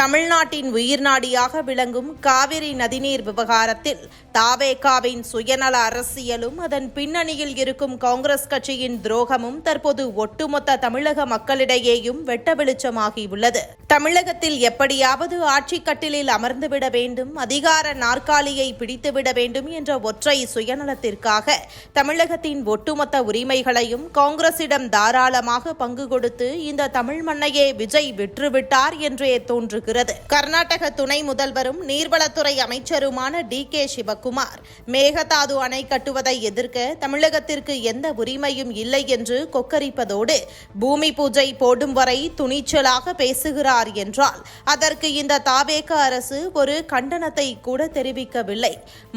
தமிழ்நாட்டின் உயிர்நாடியாக விளங்கும் காவிரி நதிநீர் விவகாரத்தில் தாவேகாவின் சுயநல அரசியலும் அதன் பின்னணியில் இருக்கும் காங்கிரஸ் கட்சியின் துரோகமும் தற்போது ஒட்டுமொத்த தமிழக மக்களிடையேயும் வெட்ட வெளிச்சமாகியுள்ளது. தமிழகத்தில் எப்படியாவது ஆட்சிக் கட்டிலில் அமர்ந்துவிட வேண்டும், அதிகார நாற்காலியை பிடித்துவிட வேண்டும் என்ற ஒற்றை சுயநலத்திற்காக தமிழகத்தின் ஒட்டுமொத்த உரிமைகளையும் காங்கிரசிடம் தாராளமாக பங்கு கொடுத்து இந்த தமிழ் மண்ணையே விஜய் விற்றுவிட்டார் என்றே தோன்றுகிறது. கர்நாடக துணை முதல்வரும் நீர்வளத்துறை அமைச்சருமான டி.கே. சிவக்குமார் மேகதாது அணை கட்டுவதை எதிர்க்க தமிழகத்திற்கு எந்த உரிமையும் இல்லை என்று கொக்கரிப்பதோடு பூமி பூஜை போடும் வரை துணிச்சலாக பேசுகிறார் என்றால் அதற்கு இந்த தாவேக அரசு ஒரு கண்டனத்தை கூட தெரிவிக்கவில்லை.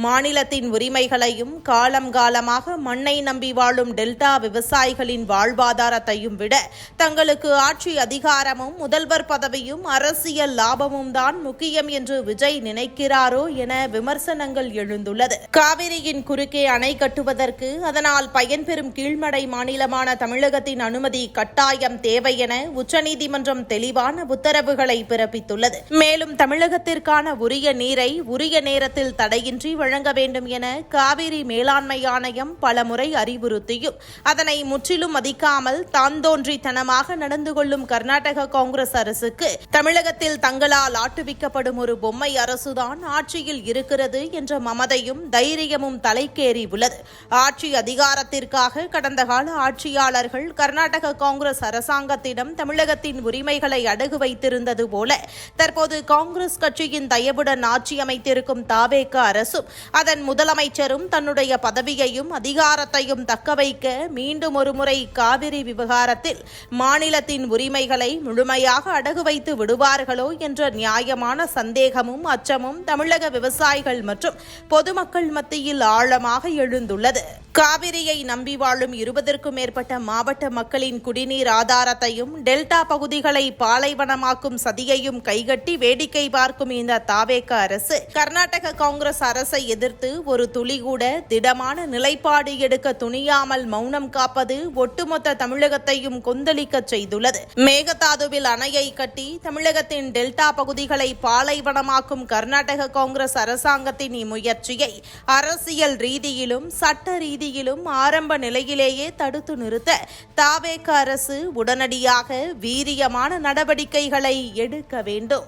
மாநிலத்தின் உரிமைகளையும் காலம் காலமாக மண்ணை நம்பி வாழும் டெல்டா விவசாயிகளின் வாழ்வாதாரத்தையும் விட தங்களுக்கு ஆட்சி அதிகாரமும் முதல்வர் பதவியும் அரசியல் லாபமும் தான் முக்கியம் என்று விஜய் நினைக்கிறாரோ என விமர்சனங்கள் எழுந்துள்ளது. காவிரியின் குறுக்கே அணை கட்டுவதற்கு அதனால் பயன்பெறும் கீழ்மடை மாநிலமான தமிழகத்தின் அனுமதி கட்டாயம் தேவை என உச்சநீதிமன்றம் தெளிவான உத்தரவுகளை பிறப்பித்துள்ளது. மேலும் தமிழகத்திற்கான உரிய நீரை உரிய நேரத்தில் தடையின்றி வழங்க வேண்டும் என காவிரி மேலாண்மை ஆணையம் பலமுறை அறிவுறுத்தியும் அதனை முற்றிலும் மதிக்காமல் தாந்தோன்றித்தனமாக நடந்து கொள்ளும் கர்நாடக காங்கிரஸ் அரசுக்கு தமிழகத்தில் தங்களால் ஆட்டுவிக்கப்படும் ஒரு பொம்மை அரசுதான் ஆட்சியில் இருக்கிறது என்ற மமதையும் தைரியமும் தலைக்கேறி உள்ளது. ஆட்சி அதிகாரத்திற்காக கடந்த கால ஆட்சியாளர்கள் கர்நாடக காங்கிரஸ் அரசாங்கத்திடம் தமிழகத்தின் உரிமைகளை அடகு வைத்திருந்தது போல தற்போது காங்கிரஸ் கட்சியின் தயவுடன் ஆட்சி அமைத்திருக்கும் தாவேக அரசும் அதன் முதலமைச்சரும் தன்னுடைய பதவியையும் அதிகாரத்தையும் தக்கவைக்க மீண்டும் ஒருமுறை காவிரி விவகாரத்தில் மாநிலத்தின் உரிமைகளை முழுமையாக அடகு வைத்து விடுவார்களோ என்ற நியாயமான சந்தேகமும் அச்சமும் தமிழக விவசாயிகள் மற்றும் பொதுமக்கள் மத்தியில் ஆழமாக எழுந்துள்ளது. காவிரியை நம்பி வாழும் 20க்கும் மேற்பட்ட மாவட்ட மக்களின் குடிநீர் ஆதாரத்தையும் டெல்டா பகுதிகளை பாலைவனமாக்கும் சதியையும் கைகட்டி வேடிக்கை பார்க்கும் இந்த தாவேக அரசு கர்நாடக காங்கிரஸ் அரசை எதிர்த்து ஒரு துளி கூட திடமான நிலைப்பாடு எடுக்க துணியாமல் மௌனம் காப்பது ஒட்டுமொத்த தமிழகத்தையும் கொந்தளிக்க செய்துள்ளது. மேகதாதுவில் அணையை கட்டி தமிழகத்தின் டெல்டா பகுதிகளை பாலைவனமாக்கும் கர்நாடக காங்கிரஸ் அரசாங்கத்தின் இம்முயற்சியை அரசியல் ரீதியிலும் சட்ட ரீதியிலும் ஆரம்ப நிலையிலேயே தடுத்து நிறுத்த தாவேக அரசு உடனடியாக வீரியமான நடவடிக்கைகளை எடுக்க வேண்டும்.